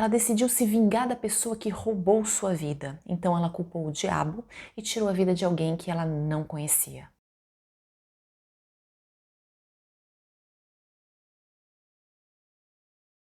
ela decidiu se vingar da pessoa que roubou sua vida. Então ela culpou o diabo e tirou a vida de alguém que ela não conhecia.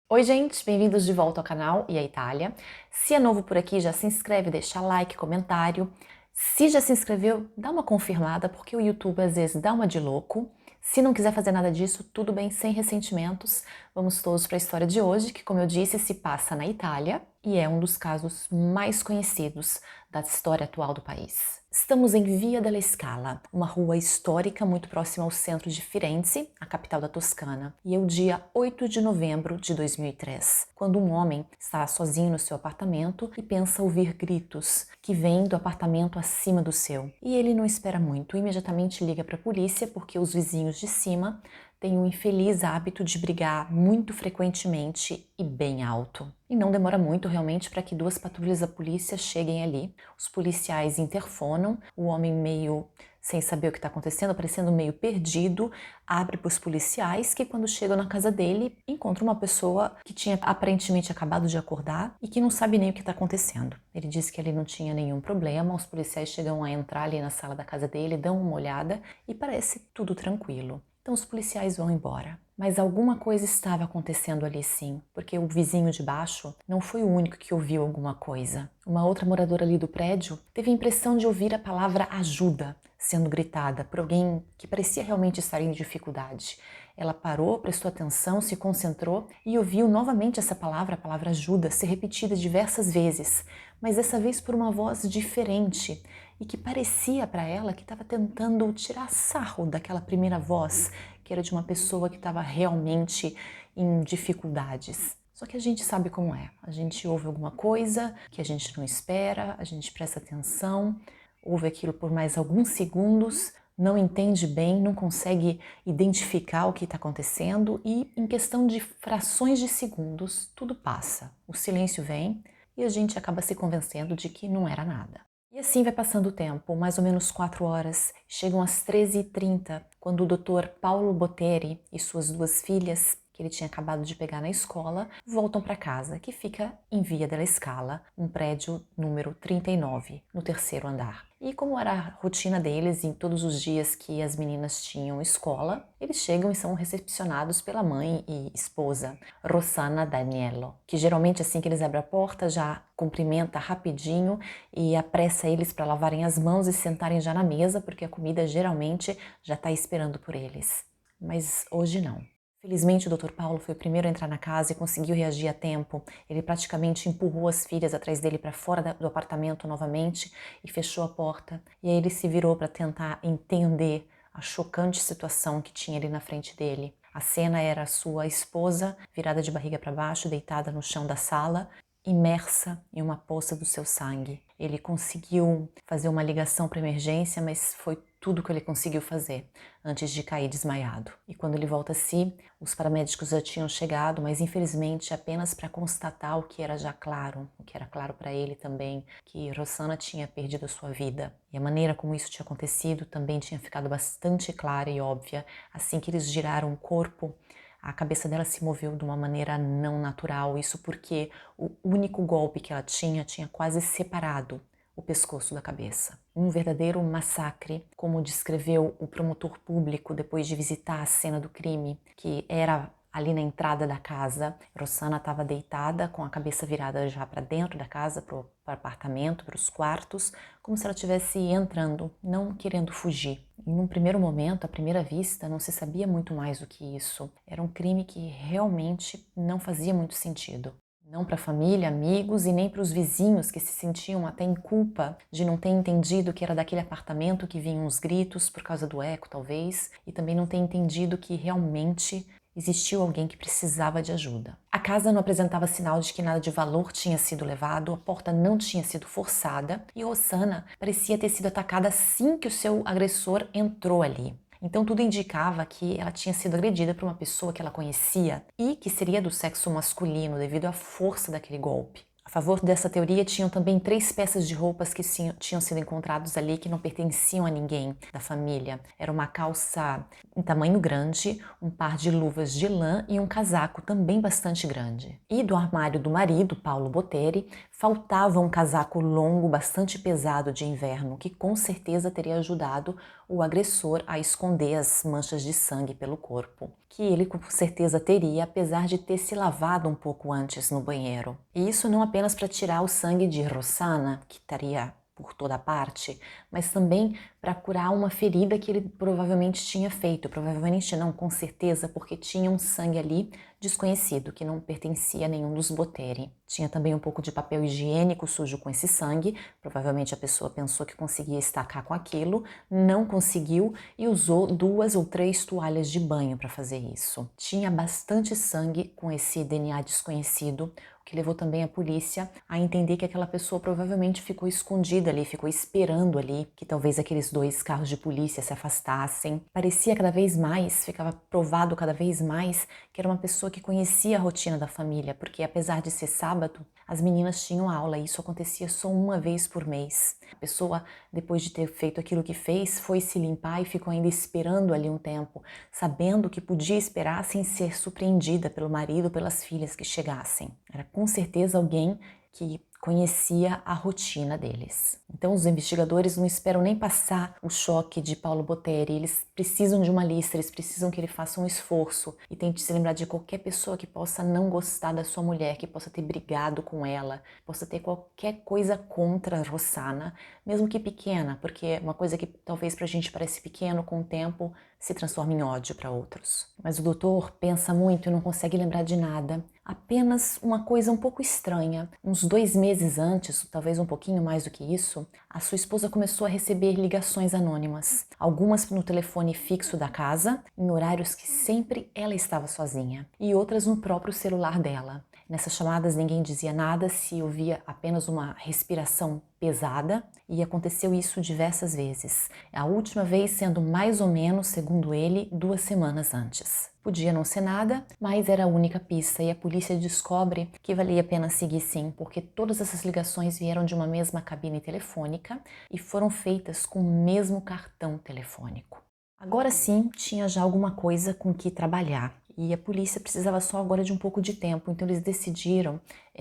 Oi gente, bem-vindos de volta ao canal e à Itália. Se é novo por aqui, já se inscreve, deixa like, comentário. Se já se inscreveu, dá uma confirmada, porque o YouTube às vezes dá uma de louco. Se não quiser fazer nada disso, tudo bem, sem ressentimentos. Vamos todos para a história de hoje, que, como eu disse, se passa na Itália e é um dos casos mais conhecidos da história atual do país. Estamos em Via della Scala, uma rua histórica muito próxima ao centro de Firenze, a capital da Toscana, e é o dia 8 de novembro de 2003, quando um homem está sozinho no seu apartamento e pensa ouvir gritos que vêm do apartamento acima do seu. E ele não espera muito, imediatamente liga para a polícia porque os vizinhos de cima têm um infeliz hábito de brigar muito frequentemente e bem alto. E não demora muito realmente para que duas patrulhas da polícia cheguem ali. Os policiais interfonam, o homem meio sem saber o que está acontecendo, parecendo meio perdido, abre para os policiais que, quando chegam na casa dele, encontram uma pessoa que tinha aparentemente acabado de acordar e que não sabe nem o que está acontecendo. Ele diz que ele não tinha nenhum problema, os policiais chegam a entrar ali na sala da casa dele, dão uma olhada e parece tudo tranquilo. Então os policiais vão embora. Mas alguma coisa estava acontecendo ali sim, porque o vizinho de baixo não foi o único que ouviu alguma coisa. Uma outra moradora ali do prédio teve a impressão de ouvir a palavra ajuda sendo gritada por alguém que parecia realmente estar em dificuldade. Ela parou, prestou atenção, se concentrou e ouviu novamente essa palavra, a palavra ajuda, ser repetida diversas vezes, mas dessa vez por uma voz diferente e que parecia para ela que estava tentando tirar sarro daquela primeira voz, que era de uma pessoa que estava realmente em dificuldades. Só que a gente sabe como é. A gente ouve alguma coisa que a gente não espera, a gente presta atenção, ouve aquilo por mais alguns segundos, não entende bem, não consegue identificar o que está acontecendo e, em questão de frações de segundos, tudo passa. O silêncio vem e a gente acaba se convencendo de que não era nada. E assim vai passando o tempo, mais ou menos 4 horas, chegam às 13h30, quando o Dr. Paulo Botteri e suas duas filhas, que ele tinha acabado de pegar na escola, voltam para casa, que fica em Via della Scala, um prédio número 39, no 3º andar. E como era a rotina deles em todos os dias que as meninas tinham escola, eles chegam e são recepcionados pela mãe e esposa, Rossana Daniello, que geralmente assim que eles abrem a porta já cumprimenta rapidinho e apressa eles para lavarem as mãos e sentarem já na mesa, porque a comida geralmente já está esperando por eles. Mas hoje não. Felizmente o Dr. Paulo foi o primeiro a entrar na casa e conseguiu reagir a tempo. Ele praticamente empurrou as filhas atrás dele para fora do apartamento novamente e fechou a porta. E aí ele se virou para tentar entender a chocante situação que tinha ali na frente dele. A cena era a sua esposa virada de barriga para baixo, deitada no chão da sala, imersa em uma poça do seu sangue. Ele conseguiu fazer uma ligação para emergência, mas foi tudo que ele conseguiu fazer antes de cair desmaiado. E quando ele volta a si, os paramédicos já tinham chegado, mas infelizmente apenas para constatar o que era já claro, o que era claro para ele também, que Rossana tinha perdido a sua vida. E a maneira como isso tinha acontecido também tinha ficado bastante clara e óbvia. Assim que eles giraram o corpo, a cabeça dela se moveu de uma maneira não natural, isso porque o único golpe que ela tinha quase separado o pescoço da cabeça. Um verdadeiro massacre, como descreveu o promotor público depois de visitar a cena do crime, que era ali na entrada da casa. Rossana estava deitada com a cabeça virada já para dentro da casa, para o apartamento, para os quartos, como se ela estivesse entrando, não querendo fugir. Em um primeiro momento, à primeira vista, não se sabia muito mais do que isso. Era um crime que realmente não fazia muito sentido. Não para a família, amigos e nem para os vizinhos que se sentiam até em culpa de não ter entendido que era daquele apartamento que vinham os gritos por causa do eco, talvez, e também não ter entendido que realmente existiu alguém que precisava de ajuda. A casa não apresentava sinal de que nada de valor tinha sido levado, a porta não tinha sido forçada e Rossana parecia ter sido atacada assim que o seu agressor entrou ali. Então tudo indicava que ela tinha sido agredida por uma pessoa que ela conhecia e que seria do sexo masculino devido à força daquele golpe. A A favor dessa teoria, tinham também 3 peças de roupas que tinham sido encontrados ali que não pertenciam a ninguém da família. Era uma calça em tamanho grande, um par de luvas de lã e um casaco também bastante grande. E do armário do marido, Paulo Botteri, faltava um casaco longo, bastante pesado de inverno, que com certeza teria ajudado o agressor a esconder as manchas de sangue pelo corpo, que ele com certeza teria, apesar de ter se lavado um pouco antes no banheiro. E isso não apenas para tirar o sangue de Rossana, que estaria por toda parte, mas também para curar uma ferida que ele provavelmente tinha feito. Provavelmente não, com certeza, porque tinha um sangue ali desconhecido, que não pertencia a nenhum dos Botteri. Tinha também um pouco de papel higiênico sujo com esse sangue. Provavelmente a pessoa pensou que conseguia estacar com aquilo, não conseguiu e usou 2 ou 3 toalhas de banho para fazer isso. Tinha bastante sangue com esse DNA desconhecido, o que levou também a polícia a entender que aquela pessoa provavelmente ficou escondida ali, ficou esperando ali que talvez aqueles 2 carros de polícia se afastassem. Parecia cada vez mais, ficava provado cada vez mais que era uma pessoa que conhecia a rotina da família, porque apesar de ser sábado, as meninas tinham aula e isso acontecia só uma vez por mês. A pessoa, depois de ter feito aquilo que fez, foi se limpar e ficou ainda esperando ali um tempo, sabendo que podia esperar sem ser surpreendida pelo marido, pelas filhas que chegassem. Era com certeza alguém que conhecia a rotina deles. Então os investigadores não esperam nem passar o choque de Paulo Botteri, eles precisam de uma lista, eles precisam que ele faça um esforço e tente se lembrar de qualquer pessoa que possa não gostar da sua mulher, que possa ter brigado com ela, possa ter qualquer coisa contra a Rossana, mesmo que pequena, porque é uma coisa que talvez pra gente parece pequeno, com o tempo se transforma em ódio para outros. Mas o doutor pensa muito e não consegue lembrar de nada. Apenas uma coisa um pouco estranha. Uns 2 meses antes, talvez um pouquinho mais do que isso, a sua esposa começou a receber ligações anônimas. Algumas no telefone fixo da casa, em horários que sempre ela estava sozinha, e outras no próprio celular dela. Nessas chamadas ninguém dizia nada, se ouvia apenas uma respiração pesada, e aconteceu isso diversas vezes. A última vez sendo mais ou menos, segundo ele, 2 semanas antes. Podia não ser nada, mas era a única pista e a polícia descobre que valia a pena seguir sim, porque todas essas ligações vieram de uma mesma cabine telefônica e foram feitas com o mesmo cartão telefônico. Agora sim, tinha já alguma coisa com que trabalhar e a polícia precisava só agora de um pouco de tempo, então eles decidiram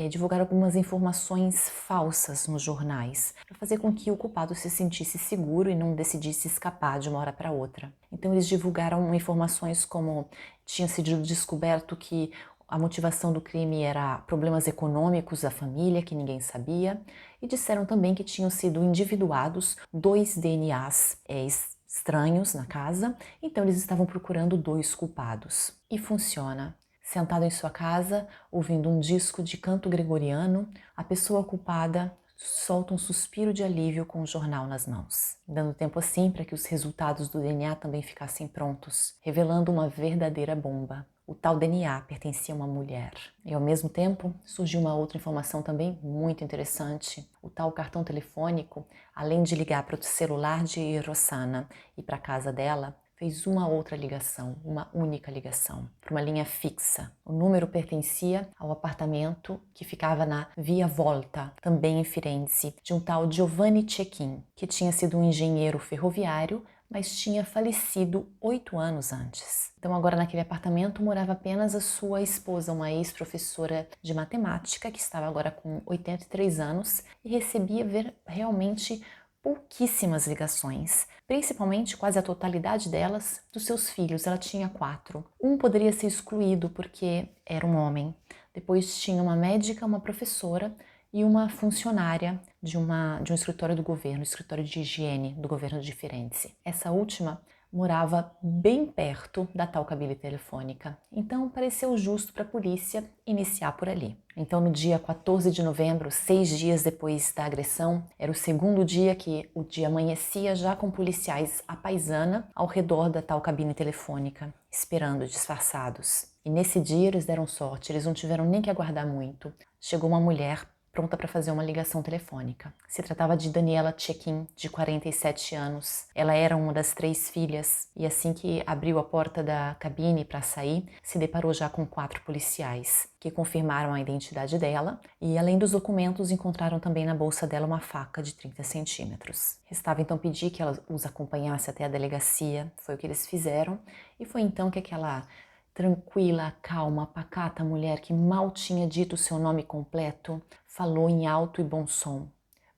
divulgar algumas informações falsas nos jornais para fazer com que o culpado se sentisse seguro e não decidisse escapar de uma hora para outra. Então eles divulgaram informações como tinha sido descoberto que a motivação do crime era problemas econômicos da família, que ninguém sabia, e disseram também que tinham sido individuados 2 DNAs estranhos na casa, então eles estavam procurando 2 culpados. E funciona. Sentado em sua casa, ouvindo um disco de canto gregoriano, a pessoa culpada solta um suspiro de alívio com o jornal nas mãos, dando tempo assim para que os resultados do DNA também ficassem prontos, revelando uma verdadeira bomba. O tal DNA pertencia a uma mulher. E ao mesmo tempo, surgiu uma outra informação também muito interessante. O tal cartão telefônico, além de ligar para o celular de Rossana e para a casa dela, fez uma outra ligação, uma única ligação, para uma linha fixa. O número pertencia ao apartamento que ficava na Via Volta, também em Firenze, de um tal Giovanni Cecchin, que tinha sido um engenheiro ferroviário, mas tinha falecido 8 anos antes. Então agora naquele apartamento morava apenas a sua esposa, uma ex-professora de matemática, que estava agora com 83 anos e recebia realmente pouquíssimas ligações, principalmente quase a totalidade delas dos seus filhos. Ela tinha 4. Um poderia ser excluído porque era um homem. Depois tinha uma médica, uma professora e uma funcionária de um escritório do governo, escritório de higiene do governo de Firenze. Essa última morava bem perto da tal cabine telefônica, então pareceu justo para a polícia iniciar por ali. Então no dia 14 de novembro, 6 dias depois da agressão, era o segundo dia que o dia amanhecia já com policiais à paisana ao redor da tal cabine telefônica, esperando disfarçados. E nesse dia eles deram sorte, eles não tiveram nem que aguardar muito. Chegou uma mulher pronta para fazer uma ligação telefônica. Se tratava de Daniela Cekin, de 47 anos. Ela era uma das 3 filhas e assim que abriu a porta da cabine para sair, se deparou já com 4 policiais, que confirmaram a identidade dela e, além dos documentos, encontraram também na bolsa dela uma faca de 30 centímetros. Restava então pedir que ela os acompanhasse até a delegacia, foi o que eles fizeram, e foi então que aquela tranquila, calma, pacata mulher que mal tinha dito seu nome completo, falou em alto e bom som.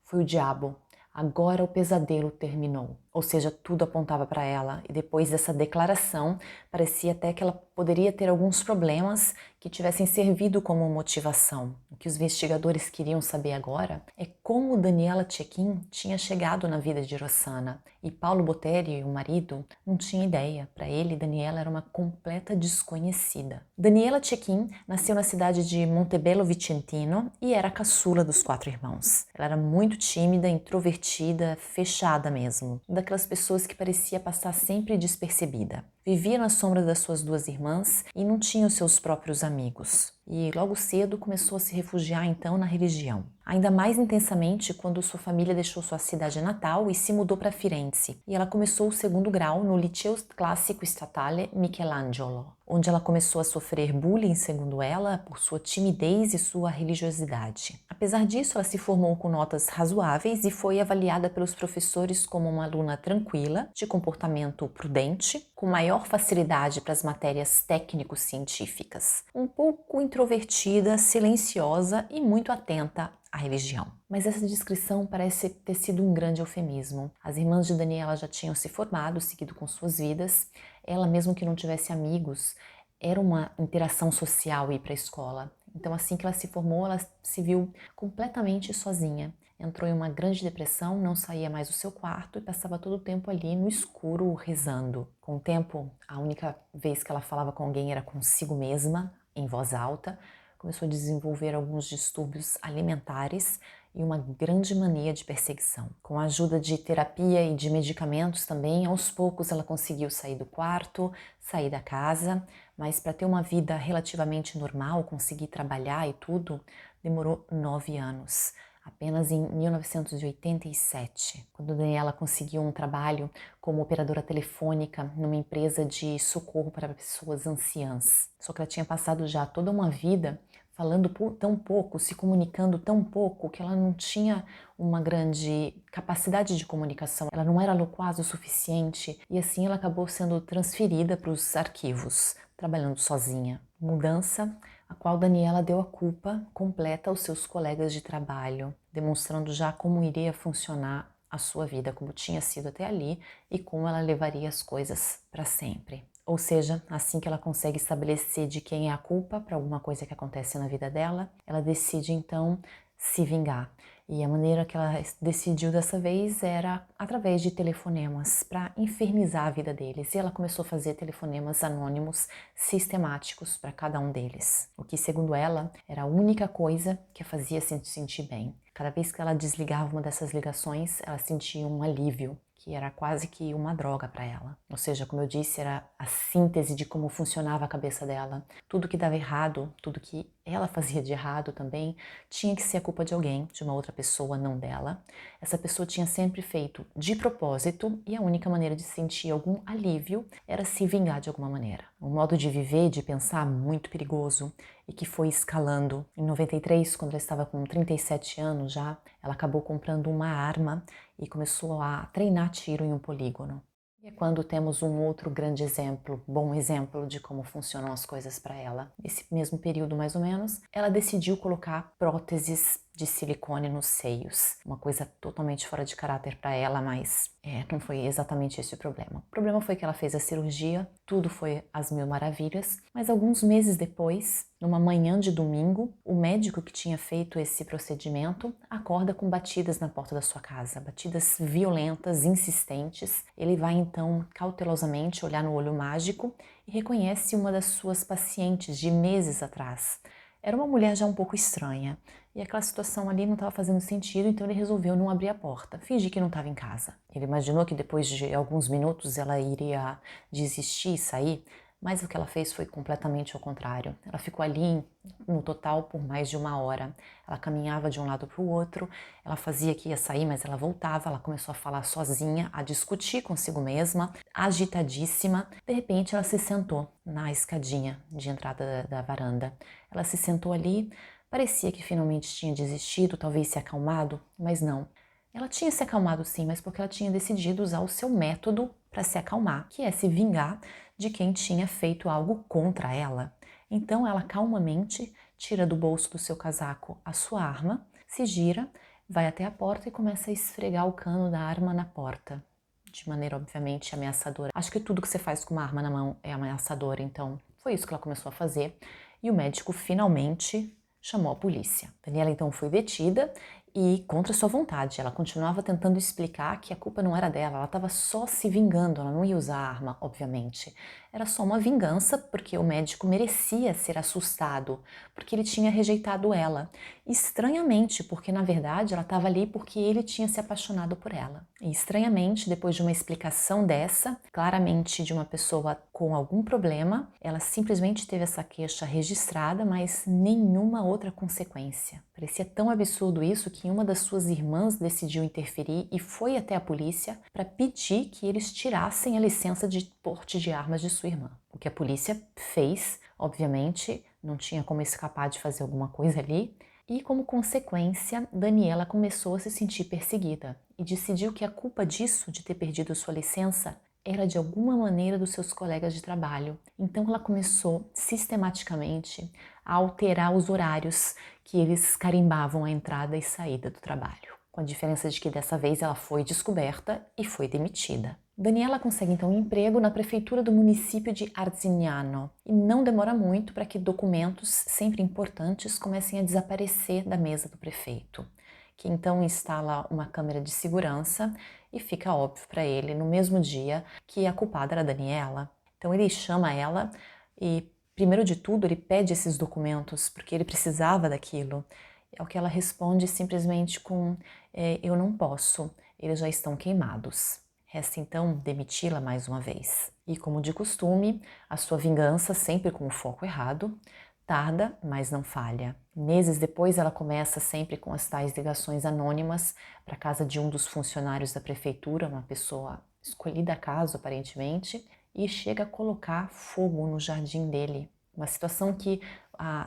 Foi o diabo. Agora o pesadelo terminou. Ou seja, tudo apontava para ela. E depois dessa declaração, parecia até que ela poderia ter alguns problemas que tivessem servido como motivação. O que os investigadores queriam saber agora é como Daniela Cekin tinha chegado na vida de Rossana. E Paulo Botteri, o marido, não tinha ideia. Para ele, Daniela era uma completa desconhecida. Daniela Cekin nasceu na cidade de Montebello Vicentino e era a caçula dos 4 irmãos. Ela era muito tímida, introvertida, fechada mesmo. Daquelas pessoas que parecia passar sempre despercebida. Vivia na sombra das suas 2 irmãs e não tinha os seus próprios amigos. E logo cedo começou a se refugiar então na religião. Ainda mais intensamente quando sua família deixou sua cidade natal e se mudou para Firenze. E ela começou o 2º grau no Liceo Classico Statale Michelangelo, onde ela começou a sofrer bullying, segundo ela, por sua timidez e sua religiosidade. Apesar disso, ela se formou com notas razoáveis e foi avaliada pelos professores como uma aluna tranquila, de comportamento prudente, com maior facilidade para as matérias técnico-científicas, um pouco introvertida, silenciosa e muito atenta à religião. Mas essa descrição parece ter sido um grande eufemismo. As irmãs de Daniela já tinham se formado, seguido com suas vidas. Ela, mesmo que não tivesse amigos, era uma interação social ir para a escola. Então, assim que ela se formou, ela se viu completamente sozinha. Entrou em uma grande depressão, não saía mais do seu quarto e passava todo o tempo ali no escuro rezando. Com o tempo, a única vez que ela falava com alguém era consigo mesma, em voz alta. Começou a desenvolver alguns distúrbios alimentares e uma grande mania de perseguição. Com a ajuda de terapia e de medicamentos também, aos poucos ela conseguiu sair do quarto, sair da casa, mas para ter uma vida relativamente normal, conseguir trabalhar e tudo, demorou 9 anos. Apenas em 1987, quando Daniela conseguiu um trabalho como operadora telefônica numa empresa de socorro para pessoas anciãs. Só que ela tinha passado já toda uma vida falando tão pouco, se comunicando tão pouco, que ela não tinha uma grande capacidade de comunicação. Ela não era loquaz o suficiente e assim ela acabou sendo transferida para os arquivos, trabalhando sozinha. Mudança a qual Daniela deu a culpa completa aos seus colegas de trabalho, demonstrando já como iria funcionar a sua vida, como tinha sido até ali e como ela levaria as coisas para sempre. Ou seja, assim que ela consegue estabelecer de quem é a culpa para alguma coisa que acontece na vida dela, ela decide então se vingar. E a maneira que ela decidiu dessa vez era através de telefonemas para infernizar a vida deles. E ela começou a fazer telefonemas anônimos sistemáticos para cada um deles. O que, segundo ela, era a única coisa que a fazia se sentir bem. Cada vez que ela desligava uma dessas ligações, ela sentia um alívio, que era quase que uma droga para ela. Ou seja, como eu disse, era a síntese de como funcionava a cabeça dela. Tudo que dava errado, tudo que ela fazia de errado também, tinha que ser a culpa de alguém, de uma outra pessoa, não dela. Essa pessoa tinha sempre feito de propósito e a única maneira de sentir algum alívio era se vingar de alguma maneira. Um modo de viver, de pensar muito perigoso e que foi escalando. Em 93, quando ela estava com 37 anos já, ela acabou comprando uma arma e começou a treinar tiro em um polígono. E é quando temos um outro grande exemplo, bom exemplo de como funcionam as coisas para ela. Nesse mesmo período, mais ou menos, ela decidiu colocar próteses de silicone nos seios. Uma coisa totalmente fora de caráter para ela, mas não foi exatamente esse o problema. O problema foi que ela fez a cirurgia, tudo foi às mil maravilhas, mas alguns meses depois, numa manhã de domingo, o médico que tinha feito esse procedimento acorda com batidas na porta da sua casa, batidas violentas, insistentes. Ele vai então cautelosamente olhar no olho mágico e reconhece uma das suas pacientes de meses atrás. Era uma mulher já um pouco estranha e aquela situação ali não estava fazendo sentido, então ele resolveu não abrir a porta, fingir que não estava em casa. Ele imaginou que depois de alguns minutos ela iria desistir e sair, Mas o que ela fez foi completamente ao contrário. Ela ficou ali no total por mais de 1 hora. Ela caminhava de um lado para o outro, ela fazia que ia sair, mas ela voltava, ela começou a falar sozinha, a discutir consigo mesma, agitadíssima. De repente ela se sentou na escadinha de entrada da varanda. Ela se sentou ali, parecia que finalmente tinha desistido, talvez se acalmado, mas não. Ela tinha se acalmado sim, mas porque ela tinha decidido usar o seu método para se acalmar, que é se vingar de quem tinha feito algo contra ela. Então ela calmamente tira do bolso do seu casaco a sua arma, se gira, vai até a porta e começa a esfregar o cano da arma na porta, de maneira obviamente ameaçadora. Acho que tudo que você faz com uma arma na mão é ameaçador, então foi isso que ela começou a fazer e o médico finalmente chamou a polícia. Daniela então foi detida e, contra sua vontade, ela continuava tentando explicar que a culpa não era dela, ela estava só se vingando, ela não ia usar a arma, obviamente. Era só uma vingança porque o médico merecia ser assustado, porque ele tinha rejeitado ela. Estranhamente, porque na verdade ela estava ali porque ele tinha se apaixonado por ela. E estranhamente, depois de uma explicação dessa, claramente de uma pessoa com algum problema, ela simplesmente teve essa queixa registrada, mas nenhuma outra consequência. Parecia tão absurdo isso que uma das suas irmãs decidiu interferir e foi até a polícia para pedir que eles tirassem a licença de porte de armas de sua irmã. O que a polícia fez, obviamente, não tinha como escapar de fazer alguma coisa ali, e como consequência, Daniela começou a se sentir perseguida e decidiu que a culpa disso, de ter perdido sua licença, era de alguma maneira dos seus colegas de trabalho. Então ela começou sistematicamente a alterar os horários que eles carimbavam a entrada e saída do trabalho, com a diferença de que dessa vez ela foi descoberta e foi demitida. Daniela consegue então um emprego na prefeitura do município de Arzignano e não demora muito para que documentos sempre importantes comecem a desaparecer da mesa do prefeito, que então instala uma câmera de segurança e fica óbvio para ele no mesmo dia que a culpada era a Daniela. Então ele chama ela e, primeiro de tudo, ele pede esses documentos porque ele precisava daquilo. É o que ela responde simplesmente com eu não posso, eles já estão queimados. Resta então demiti-la mais uma vez. E como de costume, a sua vingança, sempre com o foco errado, tarda, mas não falha. Meses depois, ela começa sempre com as tais ligações anônimas para a casa de um dos funcionários da prefeitura, uma pessoa escolhida a caso, aparentemente, e chega a colocar fogo no jardim dele. Uma situação que,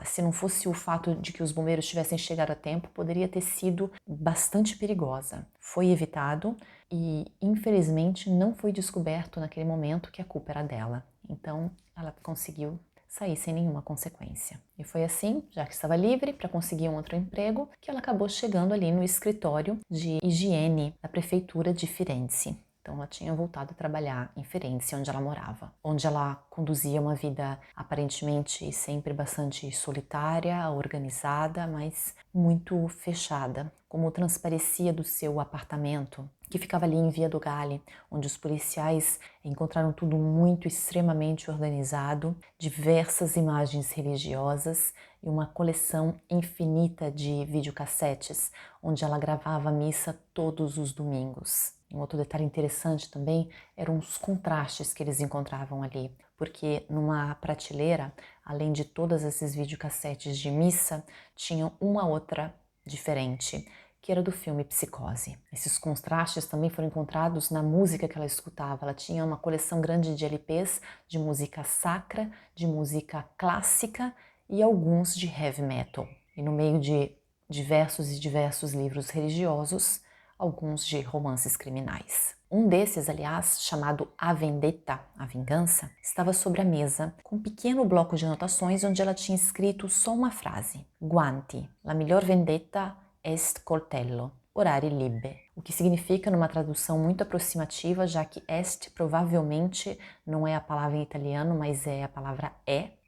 se não fosse o fato de que os bombeiros tivessem chegado a tempo, poderia ter sido bastante perigosa. Foi evitado e, infelizmente, não foi descoberto naquele momento que a culpa era dela. Então, ela conseguiu sair sem nenhuma consequência. E foi assim, já que estava livre para conseguir um outro emprego, que ela acabou chegando ali no escritório de higiene da prefeitura de Firenze. Então ela tinha voltado a trabalhar em Firenze, onde ela morava, onde ela conduzia uma vida aparentemente sempre bastante solitária, organizada, mas muito fechada, como transparecia do seu apartamento, que ficava ali em Via do Gale, onde os policiais encontraram tudo muito extremamente organizado, diversas imagens religiosas e uma coleção infinita de videocassetes, onde ela gravava a missa todos os domingos. Um outro detalhe interessante também eram os contrastes que eles encontravam ali, porque numa prateleira, além de todos esses videocassetes de missa, tinha uma outra diferente, que era do filme Psicose. Esses contrastes também foram encontrados na música que ela escutava. Ela tinha uma coleção grande de LPs de música sacra, de música clássica e alguns de heavy metal. E no meio de diversos livros religiosos, alguns de romances criminais. Um desses, aliás, chamado A Vendetta, A Vingança, estava sobre a mesa, com um pequeno bloco de anotações onde ela tinha escrito só uma frase: Guanti, la miglior vendetta est coltello, orari libe. O que significa, numa tradução muito aproximativa, já que est provavelmente não é a palavra em italiano, mas é a palavra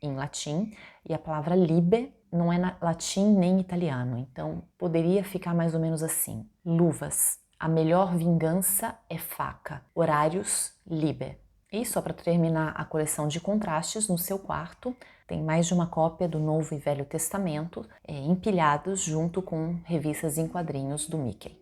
em latim, e a palavra libe não é latim nem italiano, então poderia ficar mais ou menos assim: luvas, a melhor vingança é faca, horários, liber. E só para terminar a coleção de contrastes, no seu quarto tem mais de uma cópia do Novo e Velho Testamento, empilhados junto com revistas em quadrinhos do Mickey.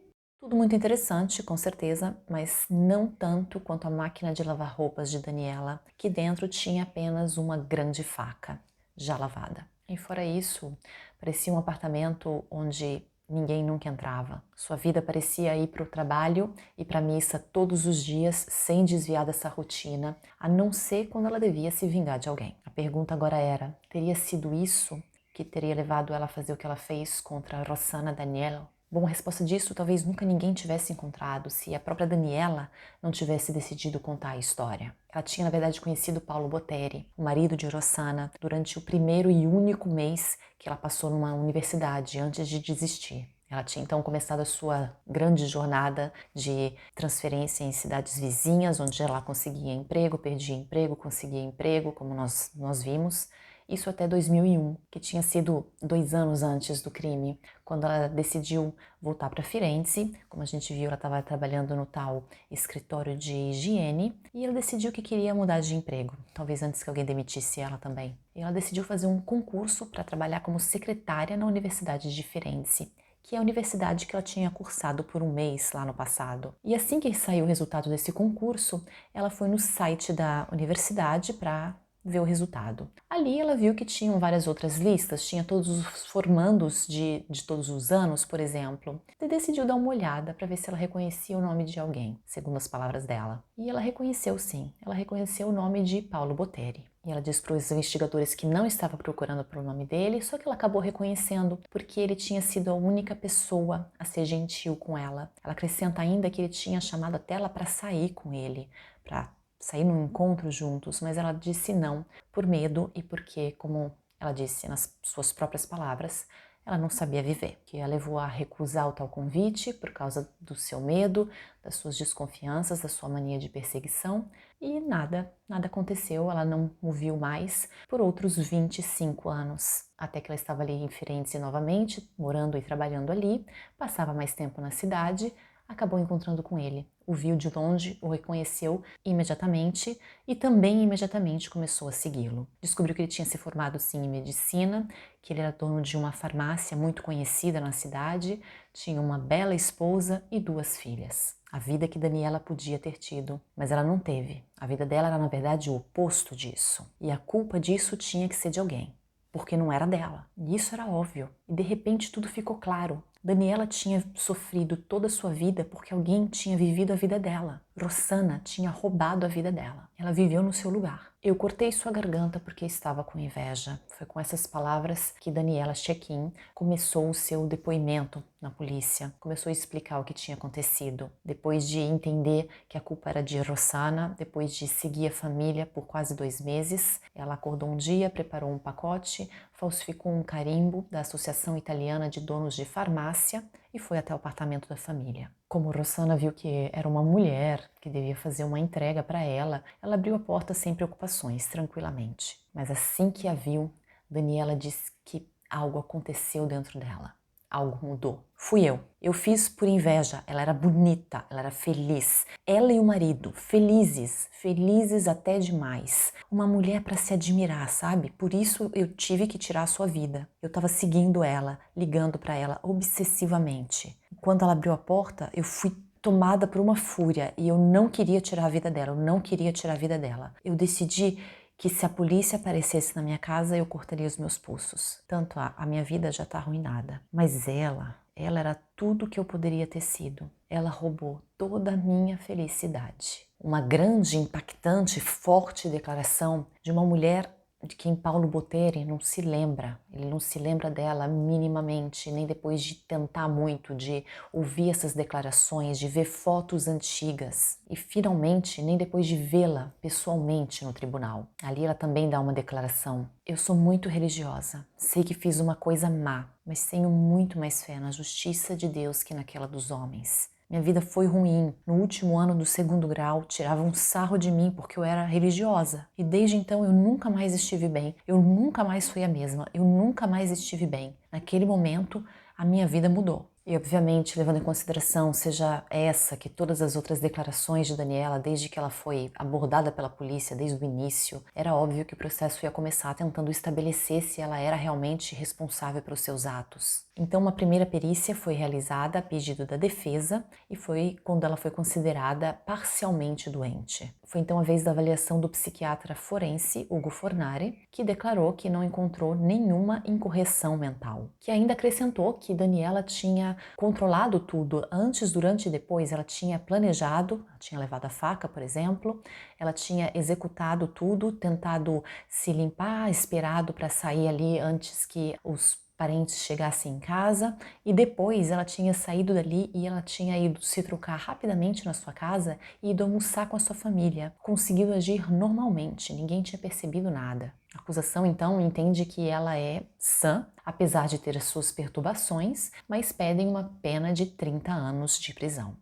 Tudo muito interessante, com certeza, mas não tanto quanto a máquina de lavar roupas de Daniela, que dentro tinha apenas uma grande faca, já lavada. E fora isso, parecia um apartamento onde ninguém nunca entrava. Sua vida parecia ir para o trabalho e para a missa todos os dias, sem desviar dessa rotina, a não ser quando ela devia se vingar de alguém. A pergunta agora era: teria sido isso que teria levado ela a fazer o que ela fez contra a Rossana Daniel? Bom, a resposta disso talvez nunca ninguém tivesse encontrado se a própria Daniela não tivesse decidido contar a história. Ela tinha, na verdade, conhecido Paulo Botteri, o marido de Rossana, durante o primeiro e único mês que ela passou numa universidade antes de desistir. Ela tinha então começado a sua grande jornada de transferência em cidades vizinhas, onde ela conseguia emprego, perdia emprego, conseguia emprego, como nós vimos. Isso até 2001, que tinha sido 2 anos antes do crime, quando ela decidiu voltar para Firenze. Como a gente viu, ela estava trabalhando no tal escritório de higiene e ela decidiu que queria mudar de emprego, talvez antes que alguém demitisse ela também. E ela decidiu fazer um concurso para trabalhar como secretária na Universidade de Firenze, que é a universidade que ela tinha cursado por um mês lá no passado. E assim que saiu o resultado desse concurso, ela foi no site da universidade para ver o resultado. Ali ela viu que tinham várias outras listas, tinha todos os formandos de todos os anos, por exemplo, e decidiu dar uma olhada para ver se ela reconhecia o nome de alguém, segundo as palavras dela. E ela reconheceu sim, ela reconheceu o nome de Paulo Botteri. E ela disse para os investigadores que não estava procurando pelo nome dele, só que ela acabou reconhecendo porque ele tinha sido a única pessoa a ser gentil com ela. Ela acrescenta ainda que ele tinha chamado até ela para sair com ele, para sair num encontro juntos, mas ela disse não por medo e porque, como ela disse nas suas próprias palavras, ela não sabia viver, que a levou a recusar o tal convite por causa do seu medo, das suas desconfianças, da sua mania de perseguição, e nada aconteceu, ela não o viu mais por outros 25 anos, até que ela estava ali em Firenze novamente, morando e trabalhando ali, passava mais tempo na cidade, acabou encontrando com ele. O viu de longe, o reconheceu imediatamente e também imediatamente começou a segui-lo. Descobriu que ele tinha se formado sim em medicina, que ele era dono de uma farmácia muito conhecida na cidade, tinha uma bela esposa e 2 filhas. A vida que Daniela podia ter tido, mas ela não teve. A vida dela era na verdade o oposto disso. E a culpa disso tinha que ser de alguém, porque não era dela. E isso era óbvio. E de repente tudo ficou claro. Daniela tinha sofrido toda a sua vida porque alguém tinha vivido a vida dela. Rossana tinha roubado a vida dela. Ela viveu no seu lugar. Eu cortei sua garganta porque estava com inveja. Foi com essas palavras que Daniela Shekin começou o seu depoimento na polícia. Começou a explicar o que tinha acontecido. Depois de entender que a culpa era de Rossana, depois de seguir a família por quase 2 meses, ela acordou um dia, preparou um pacote, falsificou um carimbo da Associação Italiana de Donos de Farmácia e foi até o apartamento da família. Como Rossana viu que era uma mulher que devia fazer uma entrega para ela, ela abriu a porta sem preocupações, tranquilamente. Mas assim que a viu, Daniela disse que algo aconteceu dentro dela. Algo mudou. Fui eu. Eu fiz por inveja. Ela era bonita, ela era feliz. Ela e o marido, felizes, felizes até demais. Uma mulher para se admirar, sabe? Por isso eu tive que tirar a sua vida. Eu estava seguindo ela, ligando para ela obsessivamente. Quando ela abriu a porta, eu fui tomada por uma fúria e eu não queria tirar a vida dela, eu não queria tirar a vida dela. Eu decidi que se a polícia aparecesse na minha casa, eu cortaria os meus pulsos. Tanto a minha vida já está arruinada. Mas ela era tudo que eu poderia ter sido. Ela roubou toda a minha felicidade. Uma grande, impactante, forte declaração de uma mulher de quem Paulo Botteri não se lembra. Ele não se lembra dela minimamente, nem depois de tentar muito, de ouvir essas declarações, de ver fotos antigas. E finalmente, nem depois de vê-la pessoalmente no tribunal. Ali ela também dá uma declaração. Eu sou muito religiosa, sei que fiz uma coisa má, mas tenho muito mais fé na justiça de Deus que naquela dos homens. Minha vida foi ruim. No último ano do 2º grau, tiravam um sarro de mim porque eu era religiosa. E desde então eu nunca mais estive bem. Eu nunca mais fui a mesma. Eu nunca mais estive bem. Naquele momento, a minha vida mudou. E obviamente, levando em consideração, seja essa que todas as outras declarações de Daniela, desde que ela foi abordada pela polícia, desde o início, era óbvio que o processo ia começar tentando estabelecer se ela era realmente responsável pelos seus atos. Então, uma primeira perícia foi realizada a pedido da defesa e foi quando ela foi considerada parcialmente doente. Foi então a vez da avaliação do psiquiatra forense, Ugo Fornari, que declarou que não encontrou nenhuma incorreção mental, que ainda acrescentou que Daniela tinha controlado tudo antes, durante e depois. Ela tinha planejado, tinha levado a faca, por exemplo, ela tinha executado tudo, tentado se limpar, esperado para sair ali antes que os parentes chegassem em casa, e depois ela tinha saído dali e ela tinha ido se trocar rapidamente na sua casa e ido almoçar com a sua família, conseguido agir normalmente, ninguém tinha percebido nada. A acusação então entende que ela é sã, apesar de ter as suas perturbações, mas pedem uma pena de 30 anos de prisão.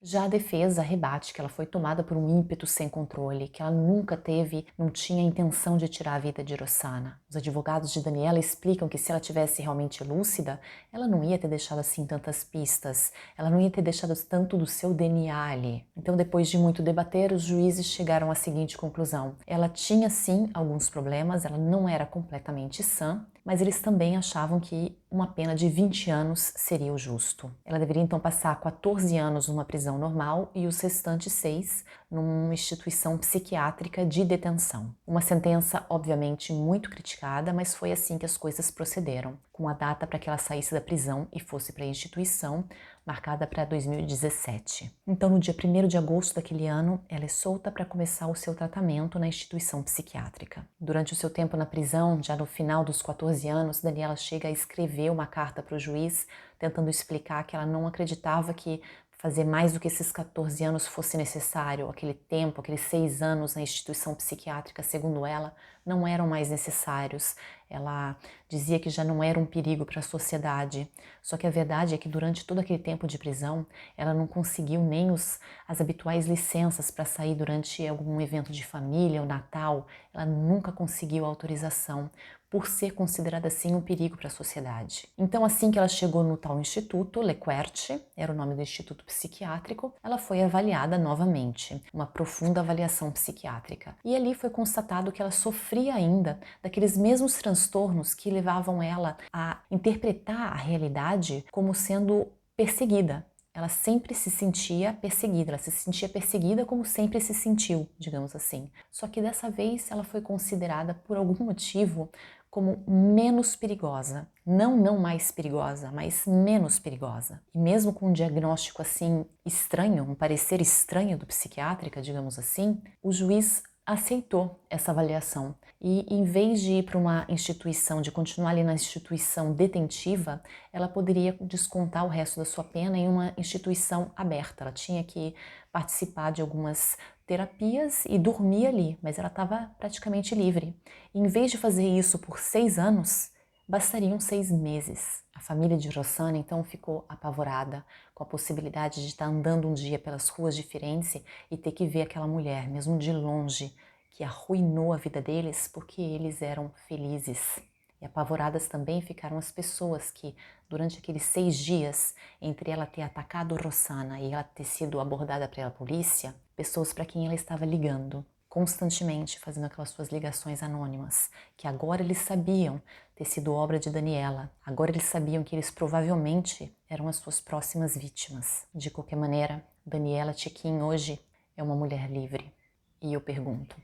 Já a defesa rebate que ela foi tomada por um ímpeto sem controle, que ela nunca teve, não tinha intenção de tirar a vida de Rossana. Os advogados de Daniela explicam que se ela tivesse realmente lúcida, ela não ia ter deixado assim tantas pistas, ela não ia ter deixado tanto do seu DNA ali. Então, depois de muito debater, os juízes chegaram à seguinte conclusão: ela tinha sim alguns problemas, ela não era completamente sã, mas eles também achavam que uma pena de 20 anos seria o justo. Ela deveria então passar 14 anos numa prisão normal e os restantes 6 numa instituição psiquiátrica de detenção. Uma sentença, obviamente, muito criticada, mas foi assim que as coisas procederam, com a data para que ela saísse da prisão e fosse para a instituição, marcada para 2017. Então, no dia 1º de agosto daquele ano, ela é solta para começar o seu tratamento na instituição psiquiátrica. Durante o seu tempo na prisão, já no final dos 14 anos, Daniela chega a escrever uma carta para o juiz, tentando explicar que ela não acreditava que fazer mais do que esses 14 anos fosse necessário, aquele tempo, aqueles 6 anos na instituição psiquiátrica, segundo ela, não eram mais necessários. Ela dizia que já não era um perigo para a sociedade. Só que a verdade é que durante todo aquele tempo de prisão, ela não conseguiu nem as habituais licenças para sair durante algum evento de família ou Natal. Ela nunca conseguiu autorização, por ser considerada assim um perigo para a sociedade. Então, assim que ela chegou no tal instituto, Lequert, era o nome do instituto psiquiátrico, ela foi avaliada novamente, uma profunda avaliação psiquiátrica. E ali foi constatado que ela sofria ainda daqueles mesmos transtornos que levavam ela a interpretar a realidade como sendo perseguida. Ela sempre se sentia perseguida, ela se sentia perseguida como sempre se sentiu, digamos assim. Só que dessa vez ela foi considerada, por algum motivo, como menos perigosa. Não mais perigosa, mas menos perigosa. E mesmo com um diagnóstico assim estranho, um parecer estranho do psiquiátrica, digamos assim, o juiz aceitou essa avaliação e, em vez de ir para uma instituição, de continuar ali na instituição detentiva, ela poderia descontar o resto da sua pena em uma instituição aberta. Ela tinha que participar de algumas terapias e dormir ali, mas ela estava praticamente livre. E, em vez de fazer isso por 6 anos, bastariam 6 meses. A família de Rossana então ficou apavorada com a possibilidade de estar andando um dia pelas ruas de Firenze e ter que ver aquela mulher, mesmo de longe, que arruinou a vida deles porque eles eram felizes. E apavoradas também ficaram as pessoas que, durante aqueles 6 dias, entre ela ter atacado Rossana e ela ter sido abordada pela polícia, pessoas para quem ela estava ligando, constantemente fazendo aquelas suas ligações anônimas, que agora eles sabiam ter sido obra de Daniela, agora eles sabiam que eles provavelmente eram as suas próximas vítimas. De qualquer maneira, Daniela Tchequin hoje é uma mulher livre. E eu pergunto,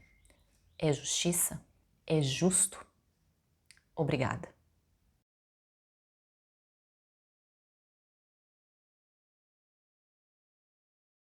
é justiça? É justo? Obrigada.